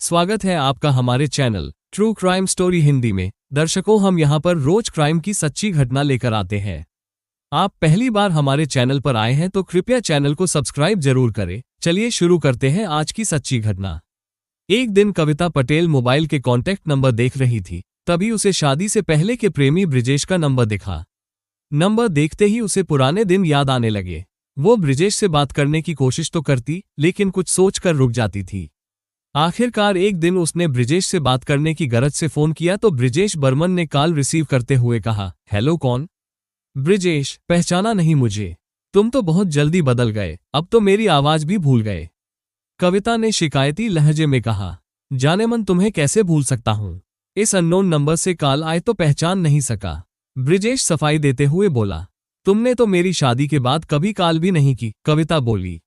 स्वागत है आपका हमारे channel true crime story Hindi में। दर्शकों, हम यहाँ पर रोज क्राइम की सच्ची घटना लेकर आते हैं। आप पहली बार हमारे चैनल पर आए हैं तो कृपया चैनल को सब्सक्राइब जरूर करें। चलिए शुरू करते हैं आज की सच्ची घटना। एक दिन कविता पटेल मोबाइल के कॉन्टैक्ट नंबर देख रही थी, तभी उसे शादी से पहले के प्रेमी ब्रिजेश का नंबर दिखा। नंबर देखते ही उसे पुराने दिन याद आने लगे। वो ब्रिजेश से बात करने की कोशिश तो करती, लेकिन कुछ सोचकर रुक जाती थी। आखिरकार एक दिन उसने ब्रिजेश से बात करने की गरज से फोन किया तो ब्रिजेश बर्मन ने कॉल रिसीव करते हुए कहा, हेलो कौन? ब्रिजेश, पहचाना नहीं मुझे? तुम तो बहुत जल्दी बदल गए, अब तो मेरी आवाज भी भूल गए। कविता ने शिकायती लहजे में कहा, जाने मन तुम्हें कैसे भूल सकता हूं? इस अननोन नंबर से कॉल आए तो पहचान नहीं सका। ब्रिजेश सफाई देते हुए बोला, तुमने तो मेरी शादी के बाद कभी कॉल भी नहीं की। कविता बोली,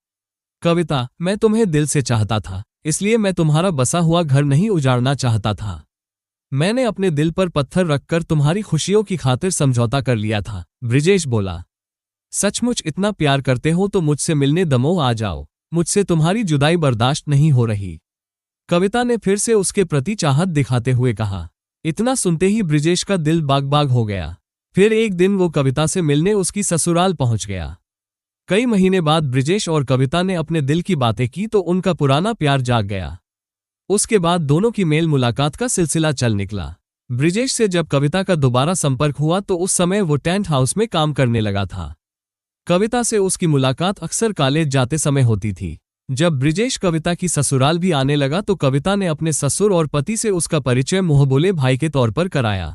कविता, मैं तुम्हें दिल से चाहता था, इसलिए मैं तुम्हारा बसा हुआ घर नहीं उजाड़ना चाहता था। मैंने अपने दिल पर पत्थर रखकर तुम्हारी खुशियों की खातिर समझौता कर लिया था। ब्रिजेश बोला, सचमुच इतना प्यार करते हो तो मुझसे मिलने दमोह आ जाओ, मुझसे तुम्हारी जुदाई बर्दाश्त नहीं हो रही। कविता ने फिर से उसके प्रति चाहत दिखाते हुए कहा। इतना सुनते ही ब्रिजेश का दिल बाग बाग हो गया। फिर एक दिन वो कविता से मिलने उसकी ससुराल पहुंच गया। कई महीने बाद ब्रिजेश और कविता ने अपने दिल की बातें की तो उनका पुराना प्यार जाग गया। उसके बाद दोनों की मेल मुलाकात का सिलसिला चल निकला। ब्रिजेश से जब कविता का दोबारा संपर्क हुआ तो उस समय वो टेंट हाउस में काम करने लगा था। कविता से उसकी मुलाकात अक्सर कॉलेज जाते समय होती थी। जब ब्रिजेश कविता की ससुराल भी आने लगा तो कविता ने अपने ससुर और पति से उसका परिचय मुंहबोले भाई के तौर पर कराया।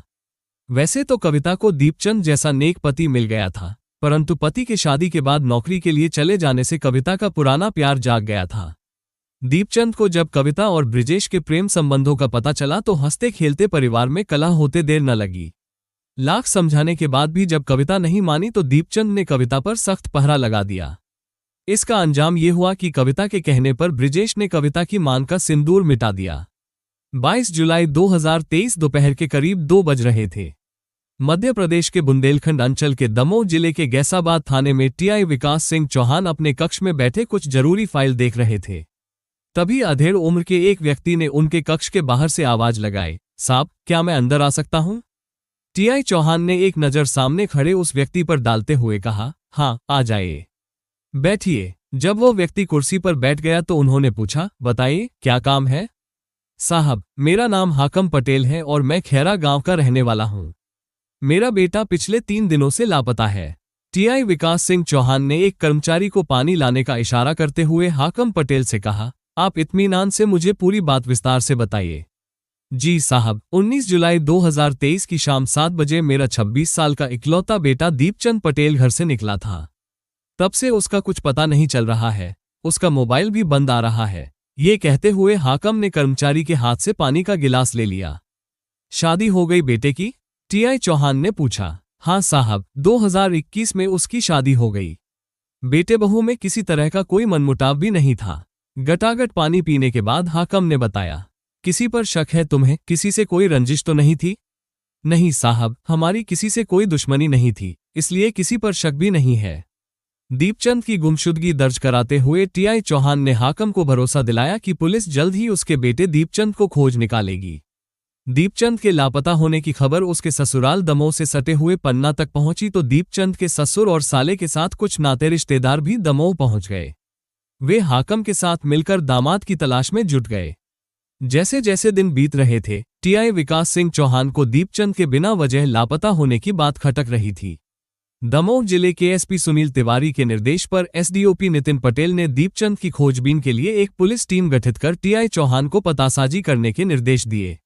वैसे तो कविता को दीपचंद जैसा नेक पति मिल गया था, परंतु पति के शादी के बाद नौकरी के लिए चले जाने से कविता का पुराना प्यार जाग गया था। दीपचंद को जब कविता और ब्रिजेश के प्रेम संबंधों का पता चला तो हंसते खेलते परिवार में कलह होते देर न लगी। लाख समझाने के बाद भी जब कविता नहीं मानी तो दीपचंद ने कविता पर सख्त पहरा लगा दिया। इसका अंजाम ये हुआ कि कविता के कहने पर ब्रिजेश ने कविता की मान का सिंदूर मिटा दिया। 22 जुलाई 2023 दोपहर के करीब 2 बज रहे थे। मध्य प्रदेश के बुंदेलखंड अंचल के दमोह जिले के गैसाबाद थाने में टीआई विकास सिंह चौहान अपने कक्ष में बैठे कुछ जरूरी फाइल देख रहे थे। तभी अधेड़ उम्र के एक व्यक्ति ने उनके कक्ष के बाहर से आवाज लगाई, साहब, क्या मैं अंदर आ सकता हूं? टीआई चौहान ने एक नजर सामने खड़े उस व्यक्ति पर डालते हुए कहा, हाँ, आ जाइए, बैठिए। जब वो व्यक्ति कुर्सी पर बैठ गया तो उन्होंने पूछा, बताइए, क्या काम है? साहब, मेरा नाम हाकम पटेल है और मैं खैरा गांव का रहने वाला हूं। मेरा बेटा पिछले 3 दिनों से लापता है। टीआई विकास सिंह चौहान ने एक कर्मचारी को पानी लाने का इशारा करते हुए हाकम पटेल से कहा, आप इत्मीनान से मुझे पूरी बात विस्तार से बताइए। जी साहब, 19 जुलाई 2023 की शाम 7 बजे मेरा 26 साल का इकलौता बेटा दीपचंद पटेल घर से निकला था। तब से उसका कुछ पता नहीं चल रहा है, उसका मोबाइल भी बंद आ रहा है। ये कहते हुए हाकम ने कर्मचारी के हाथ से पानी का गिलास ले लिया। शादी हो गई बेटे की? टीआई चौहान ने पूछा। हाँ साहब, 2021 में उसकी शादी हो गई। बेटे बहू में किसी तरह का कोई मनमुटाव भी नहीं था। गटागट पानी पीने के बाद हाकम ने बताया, किसी पर शक है तुम्हें? किसी से कोई रंजिश तो नहीं थी? नहीं साहब, हमारी किसी से कोई दुश्मनी नहीं थी, इसलिए किसी पर शक भी नहीं है। दीपचंद की गुमशुदगी दर्ज कराते हुए टीआई चौहान ने हाकम को भरोसा दिलाया कि पुलिस जल्द ही उसके बेटे दीपचंद को खोज निकालेगी। दीपचंद के लापता होने की खबर उसके ससुराल दमोह से सटे हुए पन्ना तक पहुंची तो दीपचंद के ससुर और साले के साथ कुछ नाते रिश्तेदार भी दमोह पहुंच गए। वे हाकम के साथ मिलकर दामाद की तलाश में जुट गए। जैसे जैसे दिन बीत रहे थे, टीआई विकास सिंह चौहान को दीपचंद के बिना वजह लापता होने की बात खटक रही थी। दमोह जिले के एसपी सुनील तिवारी के निर्देश पर एसडीओपी नितिन पटेल ने दीपचंद की खोजबीन के लिए एक पुलिस टीम गठित कर टीआई चौहान को पतासाजी करने के निर्देश दिए।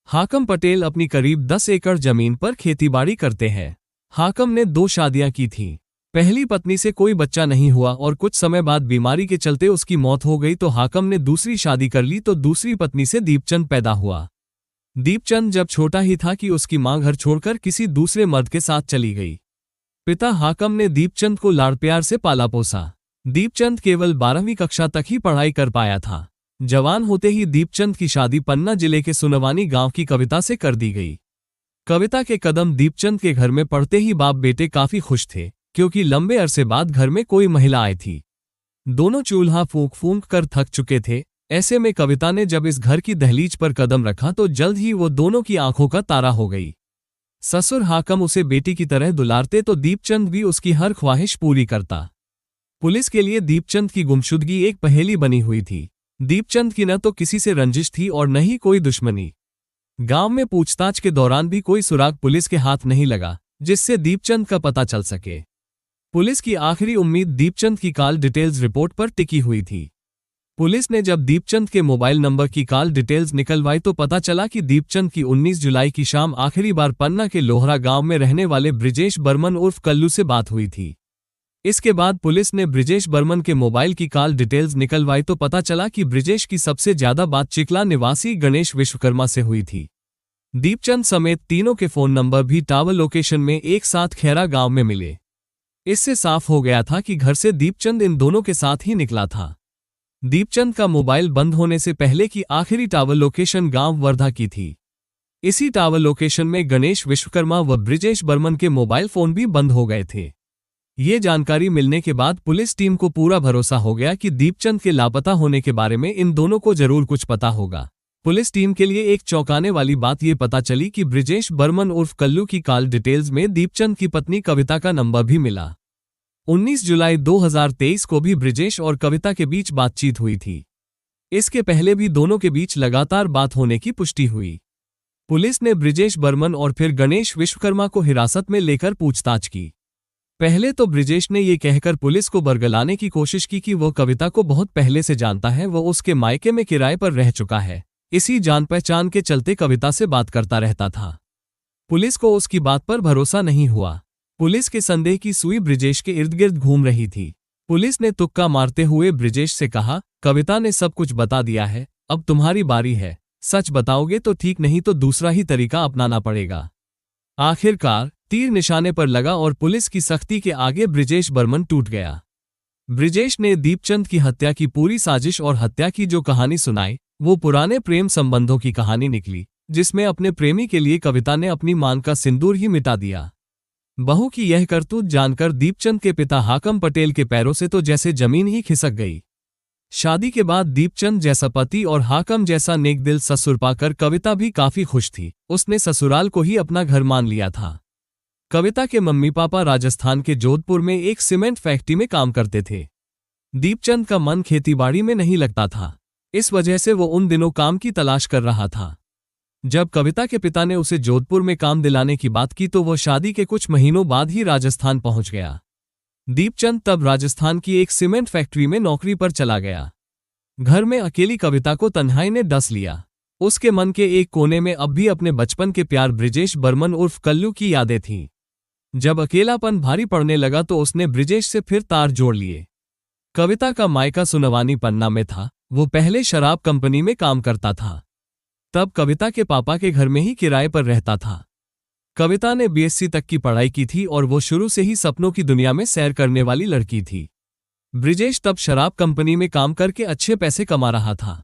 हाकम पटेल अपनी करीब 10 एकड़ जमीन पर खेतीबाड़ी करते हैं। हाकम ने 2 शादियां की थीं। पहली पत्नी से कोई बच्चा नहीं हुआ और कुछ समय बाद बीमारी के चलते उसकी मौत हो गई तो हाकम ने दूसरी शादी कर ली तो दूसरी पत्नी से दीपचंद पैदा हुआ। दीपचंद जब छोटा ही था कि उसकी मां घर छोड़कर किसी दूसरे मर्द के साथ चली गई। पिता हाकम ने दीपचंद को लाड़ प्यार से पाला पोसा। दीपचंद केवल 12वीं कक्षा तक ही पढ़ाई कर पाया था। जवान होते ही दीपचंद की शादी पन्ना जिले के सुनवानी गांव की कविता से कर दी गई। कविता के कदम दीपचंद के घर में पड़ते ही बाप बेटे काफी खुश थे, क्योंकि लंबे अरसे बाद घर में कोई महिला आई थी। दोनों चूल्हा फूंक फूंक कर थक चुके थे। ऐसे में कविता ने जब इस घर की दहलीज पर कदम रखा तो जल्द ही वो दोनों की आंखों का तारा हो गई। ससुर हाकम उसे बेटी की तरह दुलारते तो दीपचंद भी उसकी हर ख्वाहिश पूरी करता। पुलिस के लिए दीपचंद की गुमशुदगी एक पहेली बनी हुई थी। दीपचंद की न तो किसी से रंजिश थी और न ही कोई दुश्मनी। गांव में पूछताछ के दौरान भी कोई सुराग पुलिस के हाथ नहीं लगा जिससे दीपचंद का पता चल सके। पुलिस की आखिरी उम्मीद दीपचंद की कॉल डिटेल्स रिपोर्ट पर टिकी हुई थी। पुलिस ने जब दीपचंद के मोबाइल नंबर की कॉल डिटेल्स निकलवाई तो पता चला कि दीपचंद की 19 जुलाई की शाम आखिरी बार पन्ना के लोहरा गांव में रहने वाले ब्रिजेश बर्मन उर्फ कल्लू से बात हुई थी। इसके बाद पुलिस ने ब्रिजेश बर्मन के मोबाइल की कॉल डिटेल्स निकलवाई तो पता चला कि ब्रिजेश की सबसे ज्यादा बात चिकला निवासी गणेश विश्वकर्मा से हुई थी। दीपचंद समेत तीनों के फोन नंबर भी टावर लोकेशन में एक साथ खैरा गांव में मिले। इससे साफ हो गया था कि घर से दीपचंद इन दोनों के साथ ही निकला था। दीपचंद का मोबाइल बंद होने से पहले की आखिरी टावर लोकेशन गांव वर्धा की थी। इसी टावर लोकेशन में गणेश विश्वकर्मा व ब्रिजेश बर्मन के मोबाइल फोन भी बंद हो गए थे। ये जानकारी मिलने के बाद पुलिस टीम को पूरा भरोसा हो गया कि दीपचंद के लापता होने के बारे में इन दोनों को जरूर कुछ पता होगा। पुलिस टीम के लिए एक चौंकाने वाली बात ये पता चली कि ब्रिजेश बर्मन उर्फ कल्लू की कॉल डिटेल्स में दीपचंद की पत्नी कविता का नंबर भी मिला। 19 जुलाई 2023 को भी ब्रिजेश और कविता के बीच बातचीत हुई थी। इसके पहले भी दोनों के बीच लगातार बात होने की पुष्टि हुई। पुलिस ने ब्रिजेश बर्मन और फिर गणेश विश्वकर्मा को हिरासत में लेकर पूछताछ की। पहले तो ब्रिजेश ने ये कहकर पुलिस को बरगलाने की कोशिश की कि वो कविता को बहुत पहले से जानता है, वो उसके मायके में किराए पर रह चुका है, इसी जान पहचान के चलते कविता से बात करता रहता था। पुलिस को उसकी बात पर भरोसा नहीं हुआ। पुलिस के संदेह की सुई ब्रिजेश के इर्द गिर्द घूम रही थी। पुलिस ने तुक्का मारते हुए ब्रिजेश से कहा, कविता ने सब कुछ बता दिया है, अब तुम्हारी बारी है। सच बताओगे तो ठीक, नहीं तो दूसरा ही तरीका अपनाना पड़ेगा। आखिरकार तीर निशाने पर लगा और पुलिस की सख्ती के आगे ब्रिजेश बर्मन टूट गया। ब्रिजेश ने दीपचंद की हत्या की पूरी साजिश और हत्या की जो कहानी सुनाई वो पुराने प्रेम संबंधों की कहानी निकली, जिसमें अपने प्रेमी के लिए कविता ने अपनी मांग का सिंदूर ही मिटा दिया। बहू की यह करतूत जानकर दीपचंद के पिता हाकम पटेल के पैरों से तो जैसे जमीन ही खिसक गई। शादी के बाद दीपचंद जैसा पति और हाकम जैसा नेकदिल ससुर पाकर कविता भी काफी खुश थी। उसने ससुराल को ही अपना घर मान लिया था। कविता के मम्मी पापा राजस्थान के जोधपुर में एक सीमेंट फैक्ट्री में काम करते थे। दीपचंद का मन खेतीबाड़ी में नहीं लगता था, इस वजह से वो उन दिनों काम की तलाश कर रहा था। जब कविता के पिता ने उसे जोधपुर में काम दिलाने की बात की तो वो शादी के कुछ महीनों बाद ही राजस्थान पहुंच गया। दीपचंद तब राजस्थान की एक सीमेंट फैक्ट्री में नौकरी पर चला गया। घर में अकेली कविता को तन्हाई ने डस लिया। उसके मन के एक कोने में अब भी अपने बचपन के प्यार ब्रिजेश बर्मन उर्फ कल्लू की यादें थीं। जब अकेलापन भारी पड़ने लगा तो उसने ब्रिजेश से फिर तार जोड़ लिए। कविता का मायका सुनवानी पन्ना में था। वो पहले शराब कंपनी में काम करता था। तब कविता के पापा के घर में ही किराए पर रहता था। कविता ने बीएससी तक की पढ़ाई की थी और वो शुरू से ही सपनों की दुनिया में सैर करने वाली लड़की थी। ब्रिजेश तब शराब कंपनी में काम करके अच्छे पैसे कमा रहा था।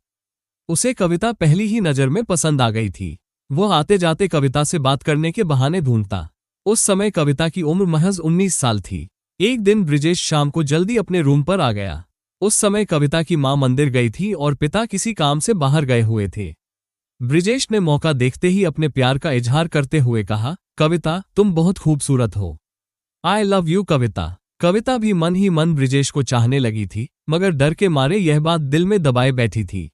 उसे कविता पहली ही नज़र में पसंद आ गई थी। वो आते जाते कविता से बात करने के बहाने ढूंढता। उस समय कविता की उम्र महज 19 साल थी। एक दिन ब्रिजेश शाम को जल्दी अपने रूम पर आ गया। उस समय कविता की मां मंदिर गई थी और पिता किसी काम से बाहर गए हुए थे। ब्रिजेश ने मौका देखते ही अपने प्यार का इजहार करते हुए कहा, कविता तुम बहुत खूबसूरत हो। आई लव यू कविता। कविता भी मन ही मन ब्रिजेश को चाहने लगी थी, मगर डर के मारे यह बात दिल में दबाए बैठी थी।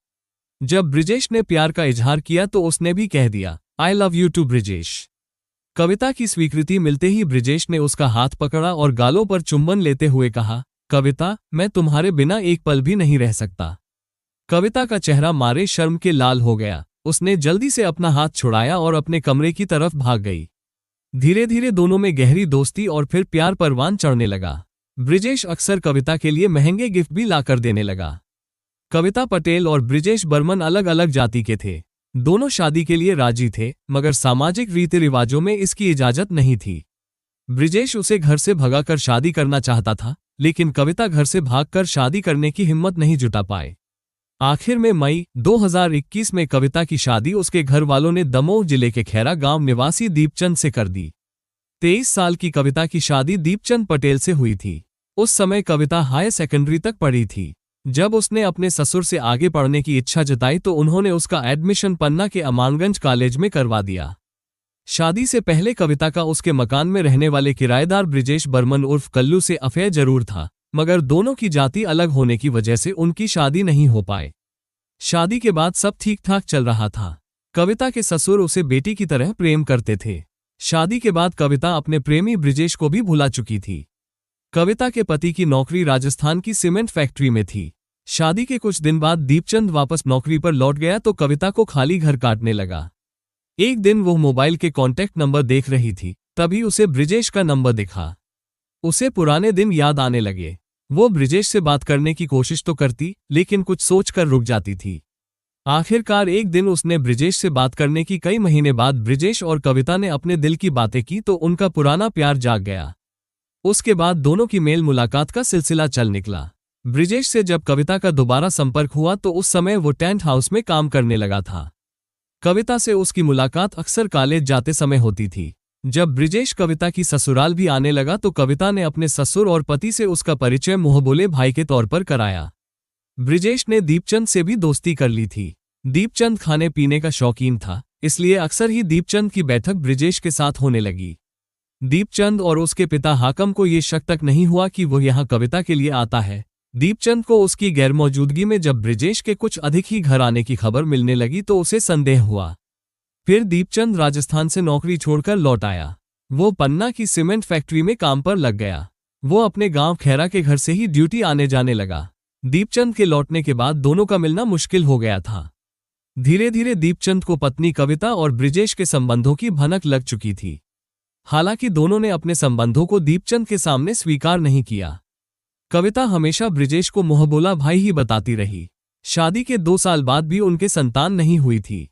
जब ब्रिजेश ने प्यार का इजहार किया तो उसने भी कह दिया, I love you too Brijesh. Kavita की स्वीकृति मिलते ही ब्रिजेश ने उसका हाथ पकड़ा और गालों पर चुंबन लेते हुए कहा, कविता मैं तुम्हारे बिना एक पल भी नहीं रह सकता। कविता का चेहरा मारे शर्म के लाल हो गया। उसने जल्दी से अपना हाथ छुड़ाया और अपने कमरे की तरफ भाग गई। धीरे धीरे दोनों में गहरी दोस्ती और फिर प्यार परवान चढ़ने लगा। ब्रिजेश अक्सर कविता के लिए महंगे गिफ्ट भी लाकर देने लगा। कविता पटेल और ब्रिजेश बर्मन अलग अलग जाति के थे। दोनों शादी के लिए राजी थे, मगर सामाजिक रीति रिवाजों में इसकी इजाजत नहीं थी। ब्रिजेश उसे घर से भगाकर शादी करना चाहता था, लेकिन कविता घर से भागकर शादी करने की हिम्मत नहीं जुटा पाए। आखिर में मई 2021 में कविता की शादी उसके घर वालों ने दमोह जिले के खैरा गांव निवासी दीपचंद से कर दी। 23 साल की कविता की शादी दीपचंद पटेल से हुई थी। उस समय कविता हाई सेकेंडरी तक पढ़ी थी। जब उसने अपने ससुर से आगे पढ़ने की इच्छा जताई तो उन्होंने उसका एडमिशन पन्ना के अमानगंज कॉलेज में करवा दिया। शादी से पहले कविता का उसके मकान में रहने वाले किराएदार ब्रिजेश बर्मन उर्फ कल्लू से अफेयर जरूर था, मगर दोनों की जाति अलग होने की वजह से उनकी शादी नहीं हो पाए। शादी के बाद सब ठीक ठाक चल रहा था। कविता के ससुर उसे बेटी की तरह प्रेम करते थे। शादी के बाद कविता अपने प्रेमी ब्रिजेश को भी भुला चुकी थी। कविता के पति की नौकरी राजस्थान की सीमेंट फैक्ट्री में थी। शादी के कुछ दिन बाद दीपचंद वापस नौकरी पर लौट गया तो कविता को खाली घर काटने लगा। एक दिन वो मोबाइल के कॉन्टैक्ट नंबर देख रही थी, तभी उसे ब्रिजेश का नंबर दिखा। उसे पुराने दिन याद आने लगे। वो ब्रिजेश से बात करने की कोशिश तो करती, लेकिन कुछ सोचकर रुक जाती थी। आखिरकार एक दिन उसने ब्रिजेश से बात करने की कई महीने बाद ब्रिजेश और कविता ने अपने दिल की बातें की तो उनका पुराना प्यार जाग गया। उसके बाद दोनों की मेल मुलाकात का सिलसिला चल निकला। ब्रिजेश से जब कविता का दोबारा संपर्क हुआ तो उस समय वो टेंट हाउस में काम करने लगा था। कविता से उसकी मुलाकात अक्सर कॉलेज जाते समय होती थी। जब ब्रिजेश कविता की ससुराल भी आने लगा तो कविता ने अपने ससुर और पति से उसका परिचय मुंहबोले भाई के तौर पर कराया। ब्रिजेश ने दीपचंद से भी दोस्ती कर ली थी। दीपचंद खाने पीने का शौकीन था, इसलिए अक्सर ही दीपचंद की बैठक ब्रिजेश के साथ होने लगी। दीपचंद और उसके पिता हाकम को ये शक तक नहीं हुआ कि वो यहाँ कविता के लिए आता है। दीपचंद को उसकी गैरमौजूदगी में जब ब्रिजेश के कुछ अधिक ही घर आने की खबर मिलने लगी तो उसे संदेह हुआ। फिर दीपचंद राजस्थान से नौकरी छोड़कर लौट आया। वो पन्ना की सीमेंट फैक्ट्री में काम पर लग गया। वो अपने गांव खैरा के घर से ही ड्यूटी आने जाने लगा। दीपचंद के लौटने के बाद दोनों का मिलना मुश्किल हो गया था। धीरे धीरे दीपचंद को पत्नी कविता और ब्रिजेश के संबंधों की भनक लग चुकी थी। हालांकि दोनों ने अपने संबंधों को दीपचंद के सामने स्वीकार नहीं किया। कविता हमेशा ब्रिजेश को मुंहबोला भाई ही बताती रही। शादी के 2 साल बाद भी उनके संतान नहीं हुई थी।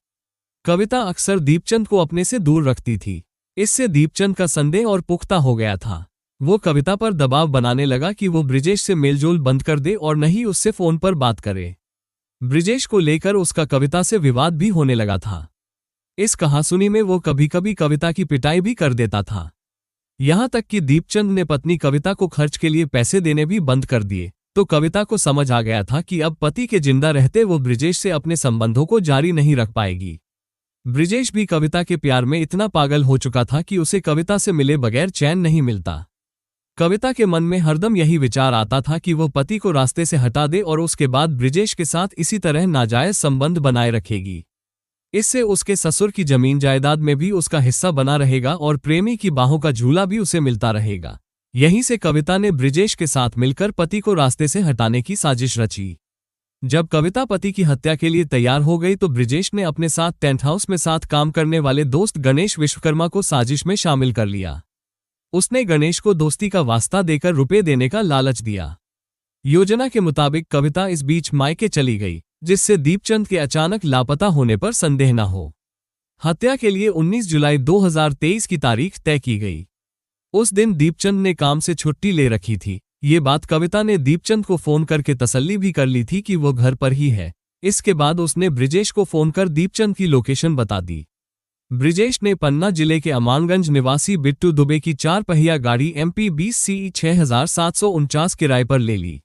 कविता अक्सर दीपचंद को अपने से दूर रखती थी। इससे दीपचंद का संदेह और पुख्ता हो गया था। वो कविता पर दबाव बनाने लगा कि वो ब्रिजेश से मेलजोल बंद कर दे और नहीं उससे फोन पर बात करे। ब्रिजेश को लेकर उसका कविता से विवाद भी होने लगा था। इस कहासुनी में वो कभी कभी कविता की पिटाई भी कर देता था। यहां तक कि दीपचंद ने पत्नी कविता को खर्च के लिए पैसे देने भी बंद कर दिए तो कविता को समझ आ गया था कि अब पति के जिंदा रहते वो ब्रिजेश से अपने संबंधों को जारी नहीं रख पाएगी। ब्रिजेश भी कविता के प्यार में इतना पागल हो चुका था कि उसे कविता से मिले बगैर चैन नहीं मिलता। कविता के मन में हरदम यही विचार आता था कि वो पति को रास्ते से हटा दे और उसके बाद ब्रिजेश के साथ इसी तरह नाजायज संबंध बनाए रखेगी। इससे उसके ससुर की जमीन जायदाद में भी उसका हिस्सा बना रहेगा और प्रेमी की बाहों का झूला भी उसे मिलता रहेगा। यहीं से कविता ने ब्रिजेश के साथ मिलकर पति को रास्ते से हटाने की साजिश रची। जब कविता पति की हत्या के लिए तैयार हो गई तो ब्रिजेश ने अपने साथ टेंट हाउस में साथ काम करने वाले दोस्त गणेश विश्वकर्मा को साजिश में शामिल कर लिया। उसने गणेश को दोस्ती का वास्ता देकर रुपए देने का लालच दिया। योजना के मुताबिक कविता इस बीच मायके चली गई, जिससे दीपचंद के अचानक लापता होने पर संदेह न हो। हत्या के लिए 19 जुलाई 2023 की तारीख तय की गई। उस दिन दीपचंद ने काम से छुट्टी ले रखी थी। ये बात कविता ने दीपचंद को फोन करके तसल्ली भी कर ली थी कि वो घर पर ही है। इसके बाद उसने ब्रिजेश को फोन कर दीपचंद की लोकेशन बता दी। ब्रिजेश ने पन्ना जिले के अमानगंज निवासी बिट्टू दुबे की 4 पहिया गाड़ी MP 20 CE 6749 किराए पर ले ली।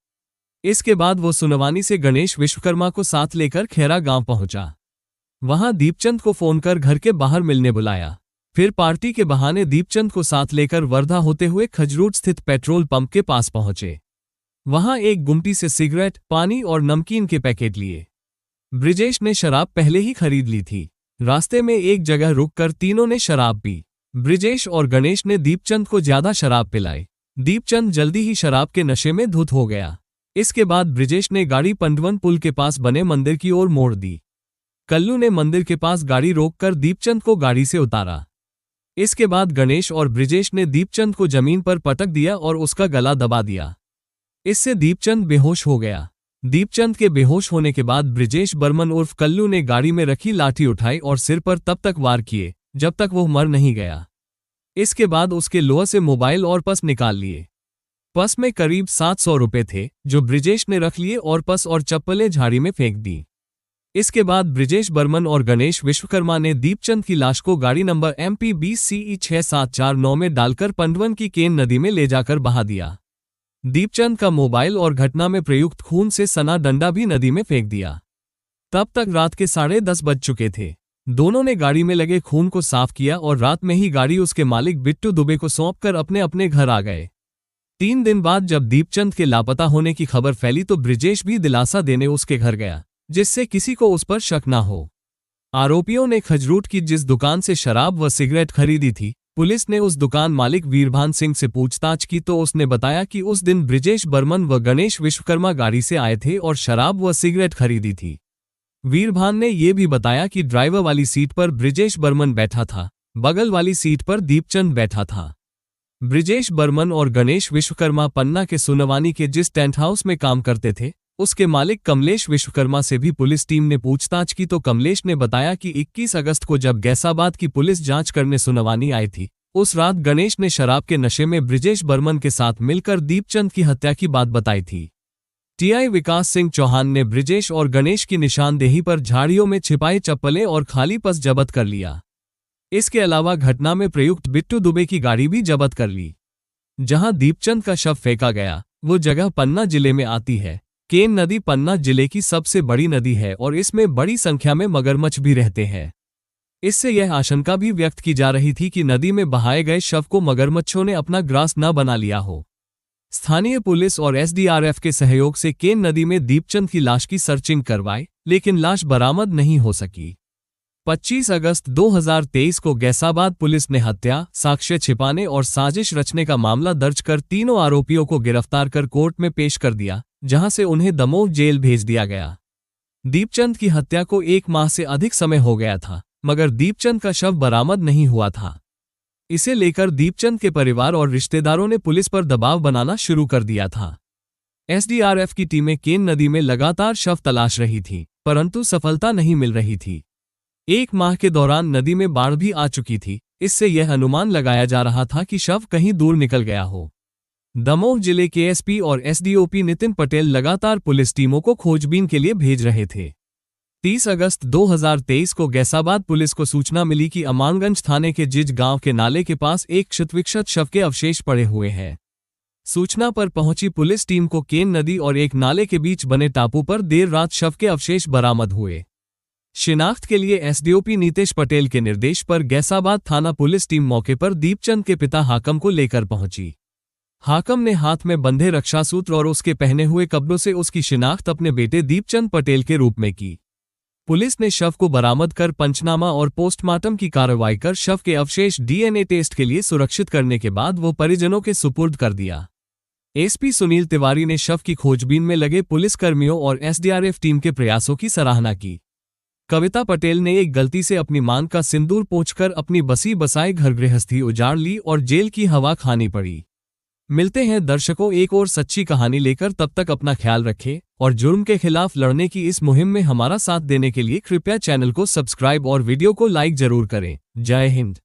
इसके बाद वो सुनवानी से गणेश विश्वकर्मा को साथ लेकर खैरा गांव पहुंचा। वहां दीपचंद को फोन कर घर के बाहर मिलने बुलाया। फिर पार्टी के बहाने दीपचंद को साथ लेकर वर्धा होते हुए खजरूट स्थित पेट्रोल पंप के पास पहुंचे। वहां एक गुमटी से सिगरेट, पानी और नमकीन के पैकेट लिए। ब्रिजेश ने शराब पहले ही खरीद ली थी। रास्ते में एक जगह रुककर तीनों ने शराब पी। ब्रिजेश और गणेश ने दीपचंद को ज्यादा शराब पिलाई। दीपचंद जल्दी ही शराब के नशे में धुत हो गया। इसके बाद ब्रिजेश ने गाड़ी पंडवन पुल के पास बने मंदिर की ओर मोड़ दी। कल्लू ने मंदिर के पास गाड़ी रोककर दीपचंद को गाड़ी से उतारा। इसके बाद गणेश और ब्रिजेश ने दीपचंद को जमीन पर पटक दिया और उसका गला दबा दिया। इससे दीपचंद बेहोश हो गया। दीपचंद के बेहोश होने के बाद ब्रिजेश बर्मन उर्फ कल्लू ने गाड़ी में रखी लाठी उठाई और सिर पर तब तक वार किए जब तक वो मर नहीं गया। इसके बाद उसके लोअर से मोबाइल और पर्स निकाल लिए। पर्स में करीब 700 रुपए थे जो ब्रिजेश ने रख लिए और पर्स और चप्पलें झाड़ी में फेंक दी। इसके बाद ब्रिजेश बर्मन और गणेश विश्वकर्मा ने दीपचंद की लाश को गाड़ी नंबर MP 20 CE 6749 में डालकर पंडवन की केन नदी में ले जाकर बहा दिया। दीपचंद का मोबाइल और घटना में प्रयुक्त खून से सना डंडा भी नदी में फेंक दिया। तब तक रात के 10:30 बज चुके थे। दोनों ने गाड़ी में लगे खून को साफ किया और रात में ही गाड़ी उसके मालिक बिट्टू दुबे को सौंपकर अपने अपने घर आ गए। 3 दिन बाद जब दीपचंद के लापता होने की खबर फैली तो ब्रिजेश भी दिलासा देने उसके घर गया, जिससे किसी को उस पर शक न हो। आरोपियों ने खजरूट की जिस दुकान से शराब व सिगरेट खरीदी थी, पुलिस ने उस दुकान मालिक वीरभान सिंह से पूछताछ की तो उसने बताया कि उस दिन ब्रिजेश बर्मन व गणेश विश्वकर्मा गाड़ी से आए थे और शराब व सिगरेट खरीदी थी। वीरभान ने यह भी बताया कि ड्राइवर वाली सीट पर ब्रिजेश बर्मन बैठा था, बगल वाली सीट पर दीपचंद बैठा था। ब्रिजेश बर्मन और गणेश विश्वकर्मा पन्ना के सुनवानी के जिस टेंट हाउस में काम करते थे, उसके मालिक कमलेश विश्वकर्मा से भी पुलिस टीम ने पूछताछ की तो कमलेश ने बताया कि 21 अगस्त को जब गैसाबाद की पुलिस जांच करने सुनवानी आई थी, उस रात गणेश ने शराब के नशे में ब्रिजेश बर्मन के साथ मिलकर दीपचंद की हत्या की बात बताई थी। टीआई विकास सिंह चौहान ने ब्रिजेश और गणेश की निशानदेही पर झाड़ियों में छिपाई चप्पलें और खाली पर्स जब्त कर लिया। इसके अलावा घटना में प्रयुक्त बिट्टू दुबे की गाड़ी भी जब्त कर ली। जहां दीपचंद का शव फेंका गया, वो जगह पन्ना जिले में आती है। केन नदी पन्ना जिले की सबसे बड़ी नदी है और इसमें बड़ी संख्या में मगरमच्छ भी रहते हैं। इससे यह आशंका भी व्यक्त की जा रही थी कि नदी में बहाए गए शव को मगरमच्छों ने अपना ग्रास न बना लिया हो। स्थानीय पुलिस और एसडीआरएफ के सहयोग से केन नदी में दीपचंद की लाश की सर्चिंग करवाई, लेकिन लाश बरामद नहीं हो सकी। 25 अगस्त 2023 को गैसाबाद पुलिस ने हत्या, साक्ष्य छिपाने और साजिश रचने का मामला दर्ज कर तीनों आरोपियों को गिरफ्तार कर कोर्ट में पेश कर दिया, जहां से उन्हें दमोह जेल भेज दिया गया। दीपचंद की हत्या को 1 माह से अधिक समय हो गया था, मगर दीपचंद का शव बरामद नहीं हुआ था। इसे लेकर दीपचंद के परिवार और रिश्तेदारों ने पुलिस पर दबाव बनाना शुरू कर दिया था। एसडीआरएफ की टीमें केन नदी में लगातार शव तलाश रही थी, परंतु सफलता नहीं मिल रही थी। 1 माह के दौरान नदी में बाढ़ भी आ चुकी थी, इससे यह अनुमान लगाया जा रहा था कि शव कहीं दूर निकल गया हो। दमोह जिले के एसपी और एसडीओपी नितिन पटेल लगातार पुलिस टीमों को खोजबीन के लिए भेज रहे थे। 30 अगस्त 2023 को गैसाबाद पुलिस को सूचना मिली कि अमानगंज थाने के जिज गांव के नाले के पास एक क्षतविक्षत शव के अवशेष पड़े हुए हैं। सूचना पर पहुंची पुलिस टीम को केन नदी और एक नाले के बीच बने टापू पर देर रात शव के अवशेष बरामद हुए। शिनाख्त के लिए एसडीओपी नीतेश पटेल के निर्देश पर गैसाबाद थाना पुलिस टीम मौके पर दीपचंद के पिता हाकम को लेकर पहुंची। हाकम ने हाथ में बंधे रक्षासूत्र और उसके पहने हुए कपड़ों से उसकी शिनाख्त अपने बेटे दीपचंद पटेल के रूप में की। पुलिस ने शव को बरामद कर पंचनामा और पोस्टमार्टम की कार्रवाई कर शव के अवशेष डीएनए टेस्ट के लिए सुरक्षित करने के बाद वो परिजनों के सुपुर्द कर दिया। एसपी सुनील तिवारी ने शव की खोजबीन में लगे पुलिसकर्मियों और एसडीआरएफ टीम के प्रयासों की सराहना की। कविता पटेल ने एक गलती से अपनी मांग का सिंदूर पोंछकर अपनी बसी बसाई घर गृहस्थी उजाड़ ली और जेल की हवा खानी पड़ी। मिलते हैं दर्शकों एक और सच्ची कहानी लेकर, तब तक अपना ख्याल रखें और जुर्म के खिलाफ लड़ने की इस मुहिम में हमारा साथ देने के लिए कृपया चैनल को सब्सक्राइब और वीडियो को लाइक जरूर करें। जय हिंद।